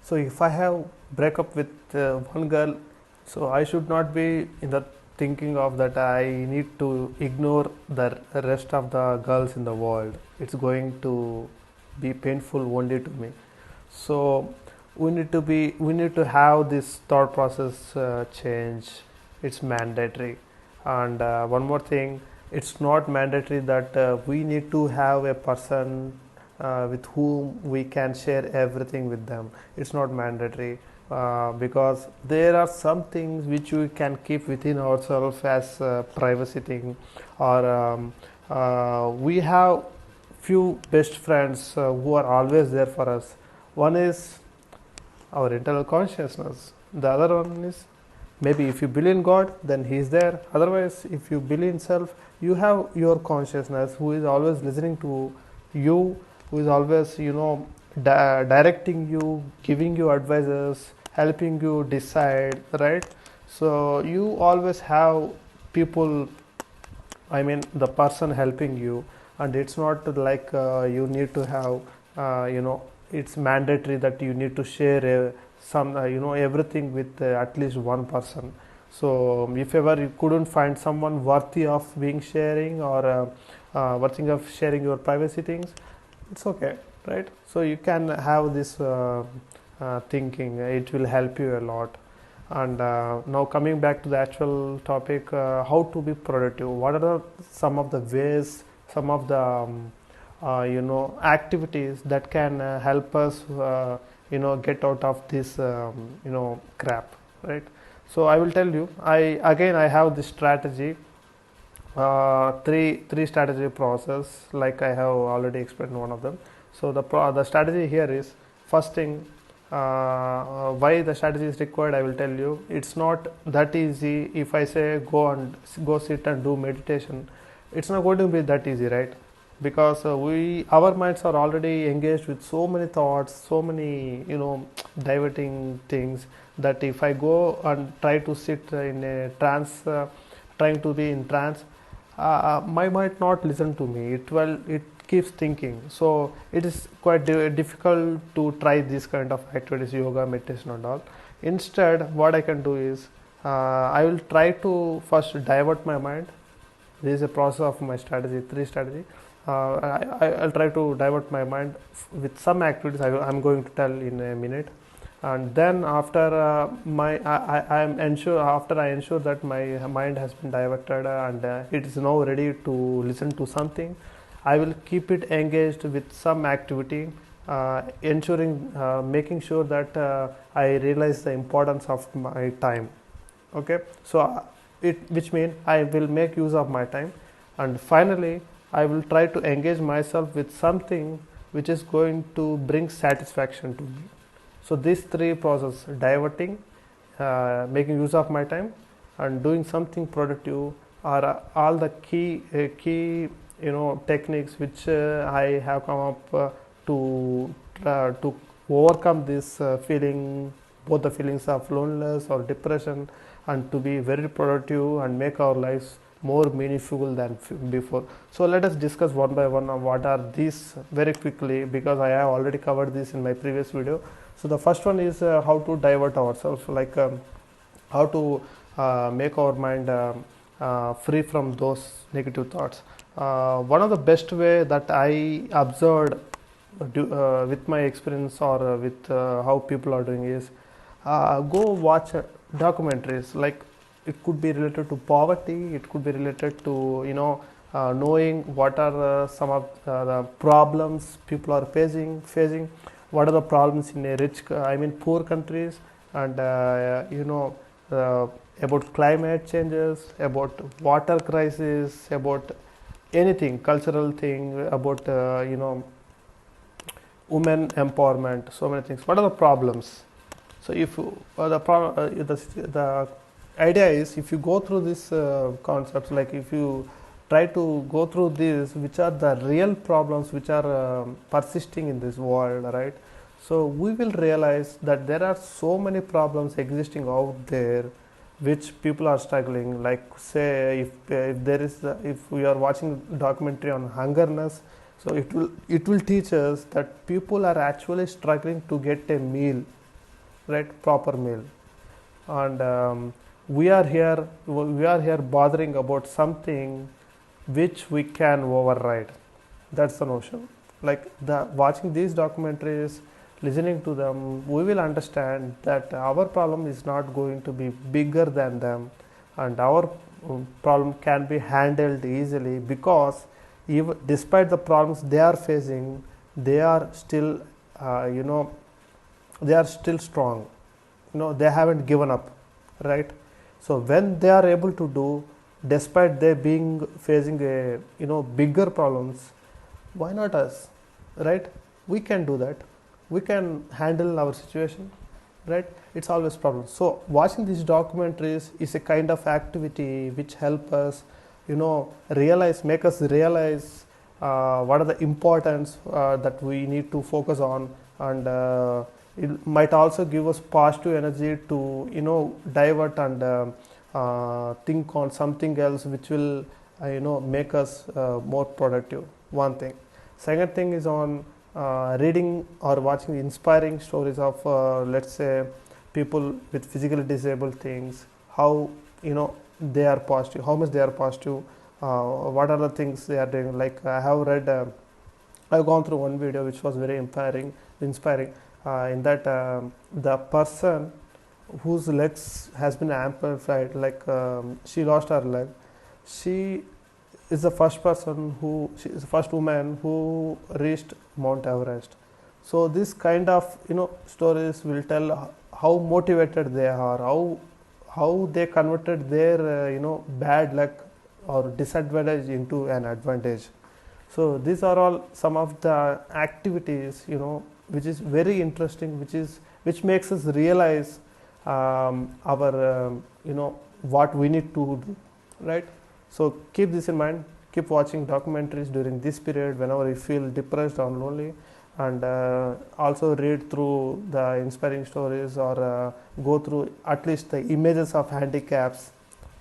So if I have break up with one girl, so I should not be in the thinking of that I need to ignore the rest of the girls in the world. It's going to be painful only to me. So we need to have this thought process change. It's mandatory. And one more thing, it's not mandatory that we need to have a person with whom we can share everything with them. It's not mandatory because there are some things which we can keep within ourselves as privacy thing, or we have few best friends who are always there for us. One is our internal consciousness. The other one is, maybe if you believe in God, then He is there. Otherwise, if you believe in self, you have your consciousness who is always listening to you, who is always, directing you, giving you advices, helping you decide, right? So you always have people, I mean, the person helping you, and it's not like you need to have, it's mandatory that you need to share some, everything with at least one person. So if ever you couldn't find someone worthy of being sharing, or worthy of sharing your privacy things, it's okay, right? So you can have this thinking. It will help you a lot. And now coming back to the actual topic, how to be productive. What are some of the ways, some of the activities that can help us get out of this crap, right? So I will tell you. I have this strategy, three strategy process, like I have already explained one of them. So the strategy here is, first thing, why the strategy is required, I will tell you. It's not that easy. If I say go sit and do meditation, it's not going to be that easy, right? Because our minds are already engaged with so many thoughts, so many diverting things, that if I go and try to sit in a trance, trying to be in trance, my mind not listen to me. It keeps thinking. So it is quite difficult to try this kind of activities, yoga, meditation and all. Instead, what I can do is, I will try to first divert my mind. This is a process of my strategy, three strategy. I'll try to divert my mind with some activities I'm going to tell in a minute. And then after after I ensure that my mind has been diverted, and it is now ready to listen to something, I will keep it engaged with some activity, making sure that I realize the importance of my time. Okay, so which means I will make use of my time, and finally I will try to engage myself with something which is going to bring satisfaction to me. So these three processes: diverting, making use of my time, and doing something productive, are all the key techniques which I have come up to overcome this feeling, both the feelings of loneliness or depression, and to be very productive and make our lives more meaningful than before. So let us discuss one by one what are these very quickly, because I have already covered this in my previous video. So the first one is how to divert ourselves, like how to make our mind free from those negative thoughts. One of the best way that I observed with my experience, or with how people are doing, is go watch documentaries. Like, it could be related to poverty, it could be related to knowing what are some of the problems people are facing, what are the problems in a poor countries, and about climate changes, about water crisis, about anything, cultural thing, about women empowerment, so many things. What are the problems? So if the idea is, if you go through these concepts, like if you try to go through this, which are the real problems which are persisting in this world, right? So we will realize that there are so many problems existing out there which people are struggling. Like, say, if we are watching documentary on hungerness, so it will teach us that people are actually struggling to get a meal. right? Proper meal. And we are here bothering about something which we can override. That's the notion. Like watching these documentaries, listening to them, we will understand that our problem is not going to be bigger than them, and our problem can be handled easily, because even despite the problems they are facing, they are still, you know, they are still strong. They haven't given up, right? So when they are able to do, despite they being facing a bigger problems, why not us, right? We can do that. We can handle our situation, right? It's always problem. So watching these documentaries is a kind of activity which help us make us realize what are the importance that we need to focus on. And it might also give us positive energy to divert and think on something else which will make us more productive. One thing. Second thing is on reading or watching inspiring stories of let's say people with physically disabled things, how they are positive, how much they are positive, what are the things they are doing. Like I've gone through one video which was very inspiring. In that the person whose legs has been amplified, like she lost her leg. She is the she is the first woman who reached Mount Everest. So this kind of stories will tell how motivated they are, how they converted their bad luck or disadvantage into an advantage. So these are all some of the activities which is very interesting, which makes us realize our what we need to do, right? So keep this in mind. Keep watching documentaries during this period whenever you feel depressed or lonely, and also read through the inspiring stories, or go through at least the images of handicaps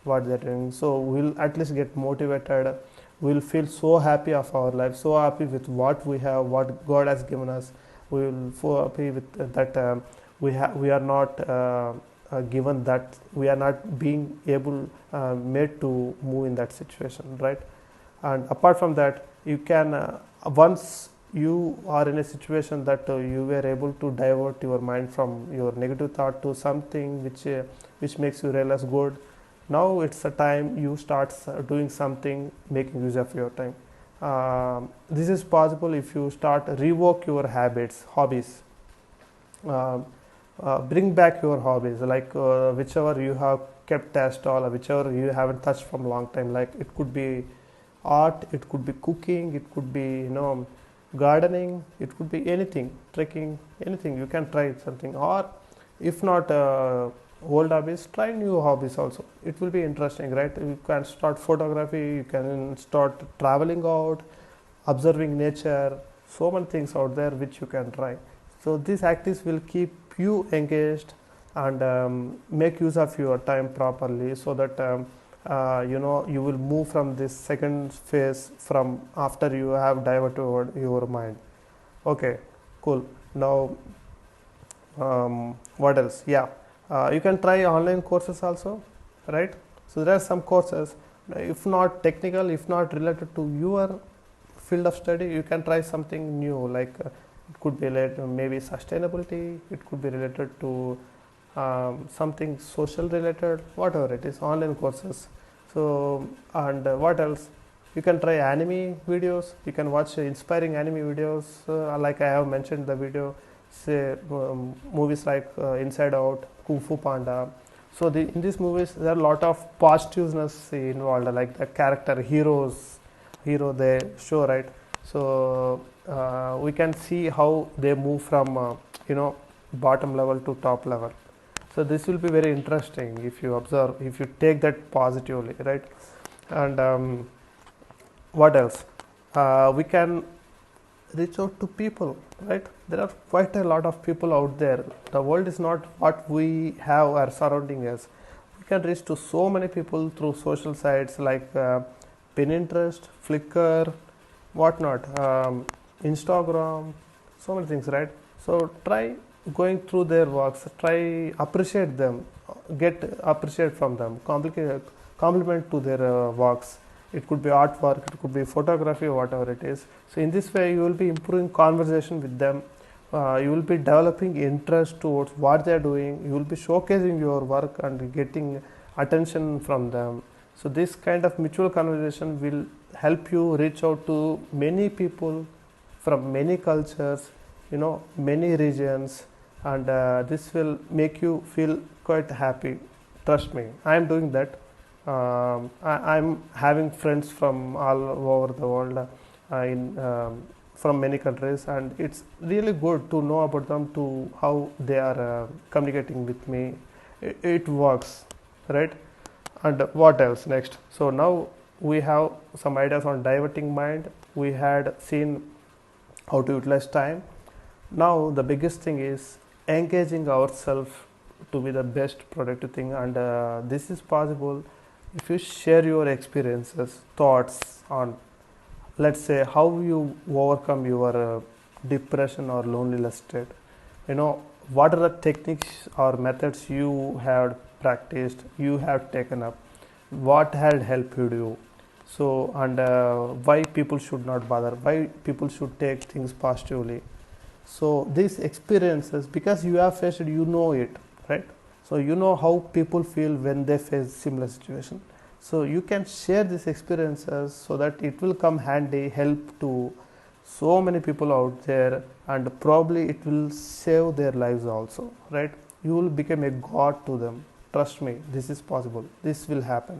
what they're doing. So we'll at least get motivated. We'll feel so happy of our life, so happy with what we have, what God has given us. We will feel happy with that we are not given that, we are not being able made to move in that situation, right? And apart from that, you can once you are in a situation that you were able to divert your mind from your negative thought to something which makes you realize good. Now it's the time you start doing something making use of your time. This is possible if you start revoke your habits, hobbies. Bring back your hobbies, like whichever you have kept as all, or whichever you haven't touched from a long time. Like it could be art, it could be cooking, it could be gardening, it could be anything, trekking, anything. You can try something, or if not old hobbies, try new hobbies also. It will be interesting, right? You can start photography, you can start traveling out, observing nature. So many things out there which you can try. So these activities will keep you engaged and make use of your time properly, so that you will move from this second phase from after you have diverted your mind. Okay, cool. Now what else? Yeah, you can try online courses also, right? So there are some courses, if not technical, if not related to your field of study, you can try something new. Like it could be related to maybe sustainability, it could be related to something social related, whatever it is, online courses. So and what else? You can try anime videos. You can watch inspiring anime videos, like I have mentioned the video, say movies like Inside Out, Kung Fu Panda. So in these movies there are a lot of positiveness involved, like the character hero they show, right? So we can see how they move from bottom level to top level. So this will be very interesting if you observe, if you take that positively, right? And what else? We can reach out to people, right? There are quite a lot of people out there. The world is not what we have our surrounding us. We can reach to so many people through social sites like Pinterest, Flickr, whatnot, Instagram, so many things, right? So try going through their works, try appreciate them, get appreciate from them, compliment to their works. It could be artwork, it could be photography, whatever it is. So in this way you will be improving conversation with them. You will be developing interest towards what they are doing. You will be showcasing your work and getting attention from them. So this kind of mutual conversation will help you reach out to many people from many cultures, many regions, and this will make you feel quite happy. Trust me, I am doing that. I'm having friends from all over the world, in from many countries, and it's really good to know about them, to how they are communicating with me. It works, right? And what else next? So now we have some ideas on diverting mind. We had seen how to utilize time. Now the biggest thing is engaging ourselves to be the best productive thing, and this is possible if you share your experiences, thoughts on, let's say, how you overcome your depression or loneliness state. What are the techniques or methods you have practiced, you have taken up, what had helped you. So, and why people should not bother, why people should take things positively. So these experiences, because you have faced it, you know it, right? So you know how people feel when they face similar situation. So you can share these experiences so that it will come handy, help to so many people out there, and probably it will save their lives also, right? You will become a god to them. Trust me, this is possible, this will happen.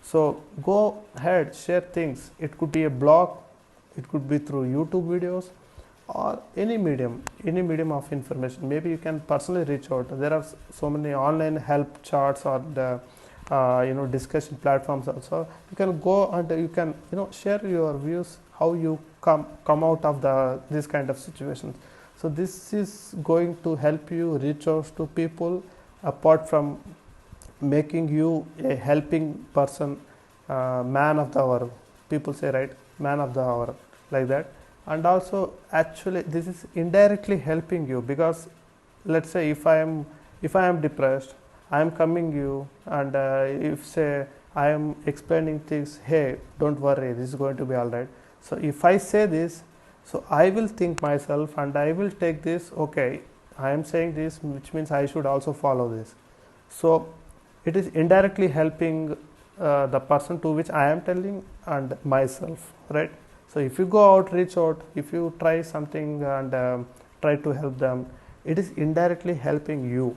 So go ahead, share things. It could be a blog, it could be through YouTube videos, or any medium of information. Maybe you can personally reach out. There are so many online help charts or the discussion platforms also. You can go and you can share your views, how you come out of this kind of situations. So this is going to help you reach out to people, apart from making you a helping person, man of the hour, people say, right? Man of the hour, like that. And also, actually, this is indirectly helping you, because let's say if I am depressed, I am coming you, and if say I am explaining things, hey, don't worry, this is going to be all right. So if I say this, so I will think myself and I will take this, okay, I am saying this, which means I should also follow this. So it is indirectly helping the person to which I am telling and myself, right? So if you go out, reach out, if you try something and try to help them, it is indirectly helping you.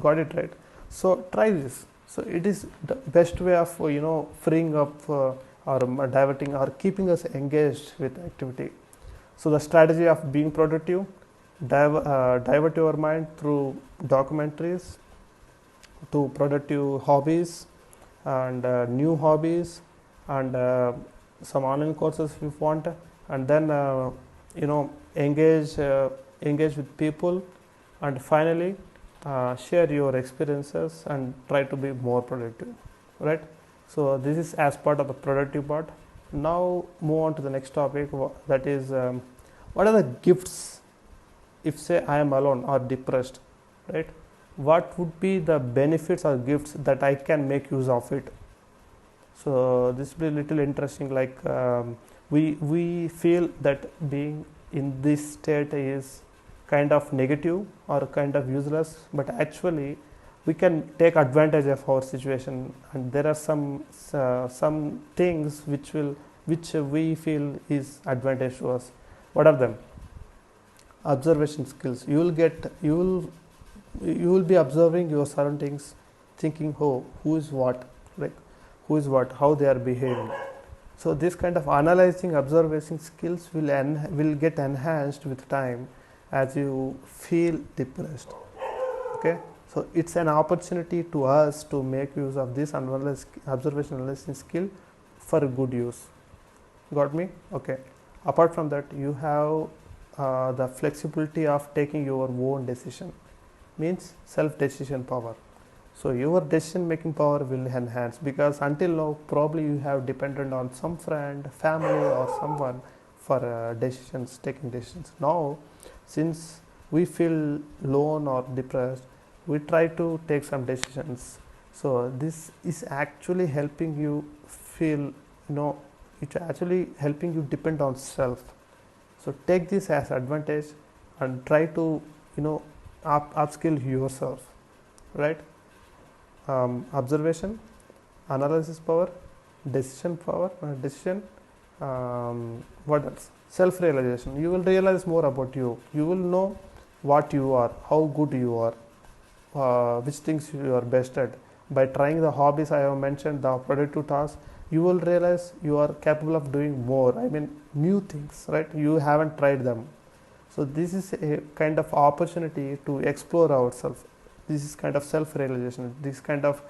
Got it, right? So try this. So it is the best way of freeing up or diverting or keeping us engaged with activity. So the strategy of being productive: divert your mind through documentaries, to productive hobbies and new hobbies, and some online courses if you want, and then engage with people, and finally share your experiences and try to be more productive, right? So this is as part of the productive part. Now move on to the next topic, that is what are the gifts if say I am alone or depressed, right? What would be the benefits or gifts that I can make use of it? So this will be a little interesting. Like we feel that being in this state is kind of negative or kind of useless, but actually we can take advantage of our situation, and there are some things which we feel is advantage to us. What are them? Observation skills. You will be observing your surroundings, thinking, oh, who is what, like who is what, how they are behaving. So this kind of analyzing, observation skills will get enhanced with time as you feel depressed. Okay, so it's an opportunity to us to make use of this observation analysis skill for good use. Got me? Okay. Apart from that, you have the flexibility of taking your own decision, means self decision power. So your decision making power will enhance, because until now probably you have depended on some friend, family or someone for taking decisions. Now since we feel alone or depressed, we try to take some decisions. So this is actually helping you feel, it's actually helping you depend on self. So take this as advantage and try to, upskill yourself, right? Observation, analysis power, decision, what else? Self realization. You will realize more about you. You will know what you are, how good you are, which things you are best at. By trying the hobbies I have mentioned, the productive tasks, you will realize you are capable of doing more. I mean, new things, right? You haven't tried them. So this is a kind of opportunity to explore ourselves. This is kind of self-realization. This kind of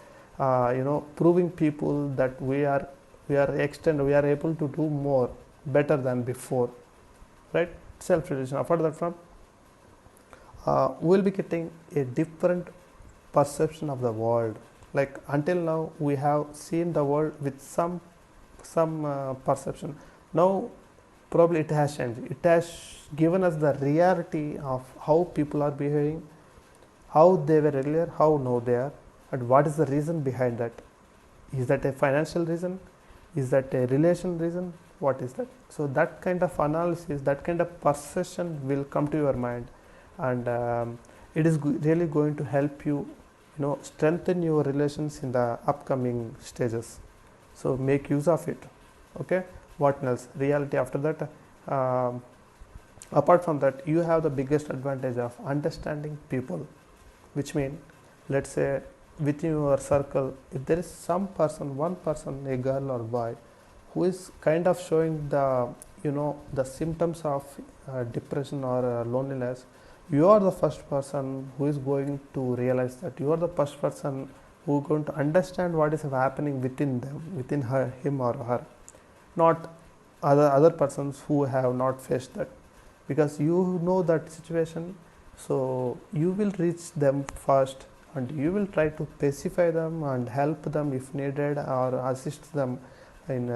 proving people that we are able to do more, better than before, right? Self-realization. Apart that from, we'll be getting a different perception of the world. Like until now, we have seen the world with some perception. Now, probably it has changed. It has given us the reality of how people are behaving, how they were earlier, how now they are, and what is the reason behind that. Is that a financial reason? Is that a relation reason? What is that? So that kind of analysis, that kind of perception will come to your mind, and it is really going to help you, strengthen your relations in the upcoming stages. So make use of it. Okay. What else? Reality. After that, apart from that, you have the biggest advantage of understanding people, which means, let's say, within your circle, if there is some person, one person, a girl or boy, who is kind of showing the symptoms of depression or loneliness, you are the first person who is going to realize that. You are the first person who is going to understand what is happening within them, within him or her, not other persons who have not faced that, because you know that situation. So you will reach them first, and you will try to pacify them and help them if needed, or assist them in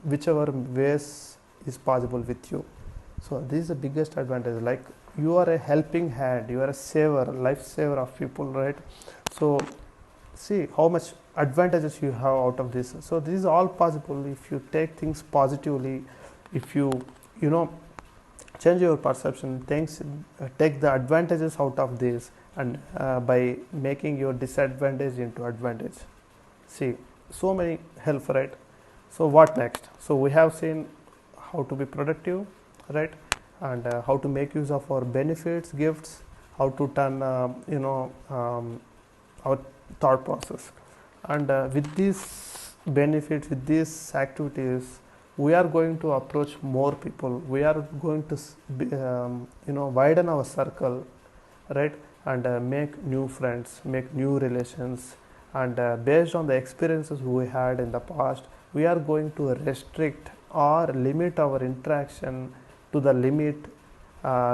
whichever ways is possible with you. So this is the biggest advantage. Like, you are a helping hand, you are a saver, life saver of people, right? So see how much advantages you have out of this. So this is all possible if you take things positively, if you change your perception, things, take the advantages out of this, and by making your disadvantage into advantage. See, so many help, right? So what next? So we have seen how to be productive, right? And how to make use of our benefits, gifts, how to turn our thought process. And with these benefits, with these activities, we are going to approach more people. We are going to widen our circle, right? And make new friends, make new relations. And based on the experiences we had in the past, we are going to restrict or limit our interaction to the limit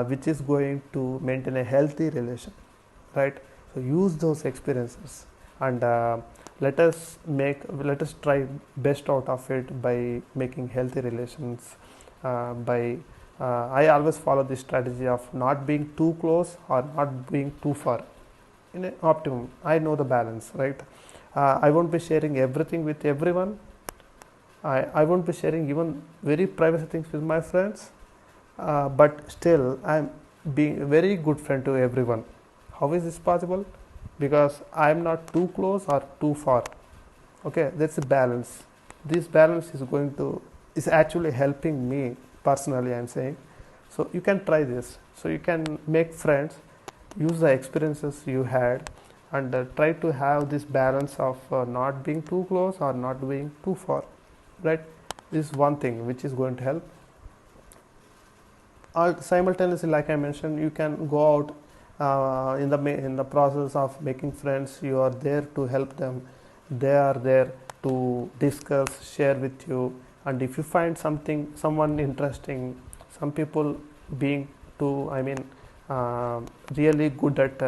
which is going to maintain a healthy relation, right? So use those experiences, and let us try best out of it by making healthy relations. I always follow this strategy of not being too close or not being too far. In an optimum, I know the balance, right? I won't be sharing everything with everyone. I won't be sharing even very private things with my friends, but still I'm being a very good friend to everyone. How is this possible? Because I'm not too close or too far. Okay, that's a balance. This balance is actually helping me personally, I'm saying. So you can try this. So you can make friends, use the experiences you had, and try to have this balance of not being too close or not being too far, right? This is one thing which is going to help. Simultaneously, like I mentioned, you can go out in the process of making friends. You are there to help them. They are there to discuss, share with you. And if you find someone interesting, some people being too, really good at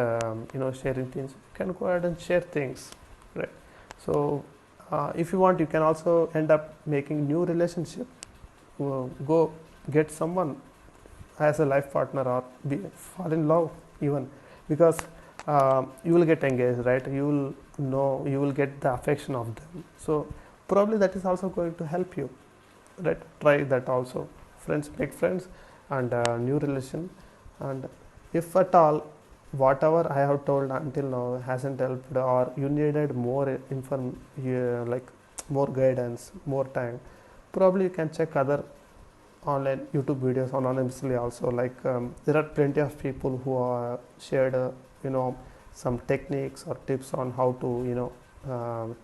sharing things, you can go ahead and share things, right? So if you want, you can also end up making new relationship. Go get someone as a life partner, or fall in love, even, because you will get engaged, right? You will know, you will get the affection of them. So probably that is also going to help you, right? Try that also. Friends make friends, and new relation. And if at all whatever I have told until now hasn't helped, or you needed more like more guidance, more time, probably you can check other online YouTube videos anonymously also. Like there are plenty of people who are shared you know some techniques or tips on how to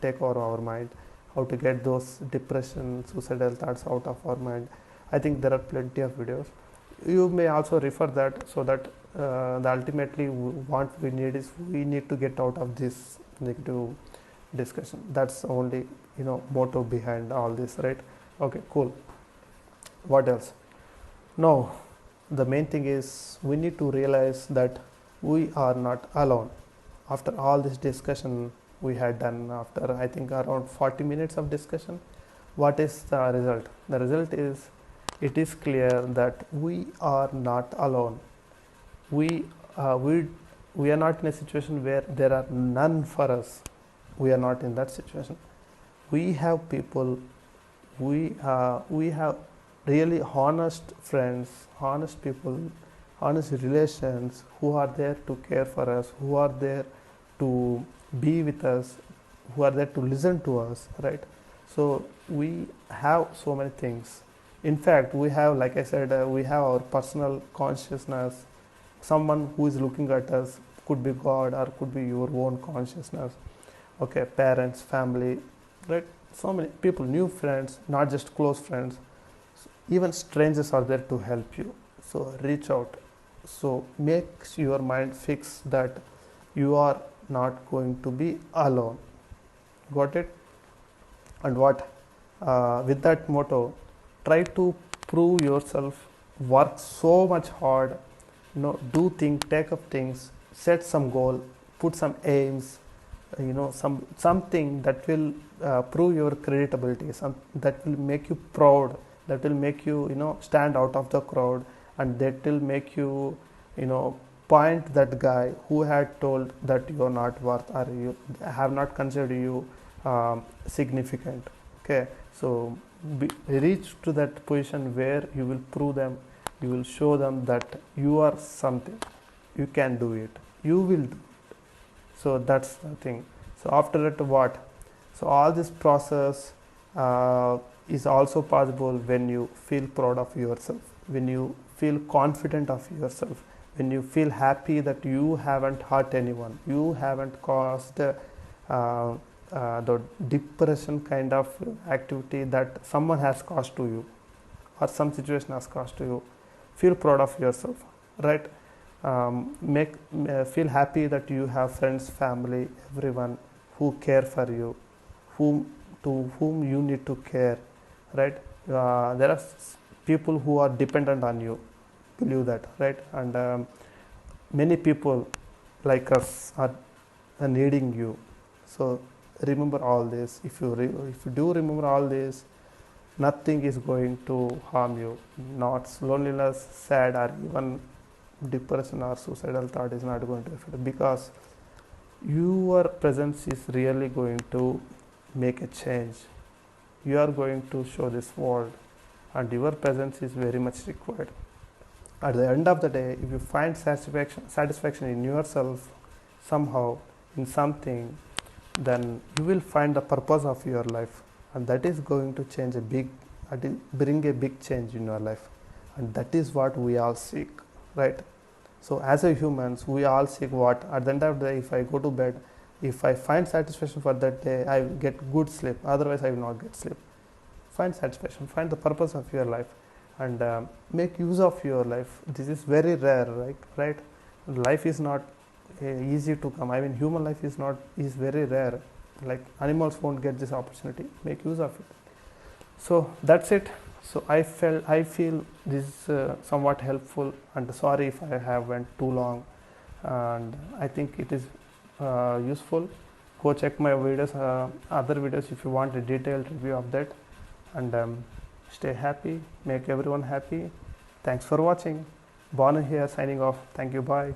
take over our mind, how to get those depression, suicidal thoughts out of our mind. I think there are plenty of videos. You may also refer that, so that the ultimately what we need is, we need to get out of this negative discussion. That's the only motto behind all this, right? Okay, cool. What else? Now, the main thing is, we need to realize that we are not alone. After all this discussion we had done, after I think around 40 minutes of discussion, what is the result? The result is, it is clear that we are not alone. We, uh, we, we are not in a situation where there are none for us. We are not in that situation. We have people, we have really honest friends, honest people, honest relations who are there to care for us, who are there to be with us, who are there to listen to us, right? So we have so many things. In fact, we have, like I said, we have our personal consciousness. Someone who is looking at us, could be God or could be your own consciousness. Okay, parents, family, right? So many people, new friends, not just close friends. Even strangers are there to help you. So reach out. So make your mind fix that you are not going to be alone. Got it? And what? With that motto, try to prove yourself. Work so much hard. Do things, take up things, set some goal, put some aims. Something that will prove your credibility. That will make you proud. That will make you stand out of the crowd, and that will make you point that guy who had told that you are not worth, or you have not considered you significant. Okay, so reach to that position where you will prove them, you will show them that you are something, you can do it, you will do it. So that's the thing. So after that, what? So all this process is also possible when you feel proud of yourself, when you feel confident of yourself, when you feel happy that you haven't hurt anyone, you haven't caused the depression kind of activity that someone has caused to you, or some situation has caused to you. Feel proud of yourself, right? Feel happy that you have friends, family, everyone who care for you, to whom you need to care, right? There are people who are dependent on you. Believe that, right? And many people like us are needing you. So remember all this. If you do remember all this, nothing is going to harm you. Not loneliness, sad, or even depression or suicidal thought is not going to affect, because your presence is really going to make a change. You are going to show this world, and your presence is very much required. At the end of the day, if you find satisfaction in yourself somehow, in something, then you will find the purpose of your life, and that is going to bring a big change in your life. And that is what we all seek, right? So as a humans, we all seek what? At the end of the day, if I go to bed, if I find satisfaction for that day, I will get good sleep. Otherwise, I will not get sleep. Find satisfaction, find the purpose of your life, and make use of your life. This is very rare, right? Life is not easy to come. I mean, human life is very rare. Like animals won't get this opportunity. Make use of it. So that's it. So I feel this is somewhat helpful, and sorry if I have went too long, and I think it is useful. Go check my videos, other videos, if you want a detailed review of that, and stay happy, make everyone happy. Thanks for watching. Bonu here, signing off. Thank you. Bye.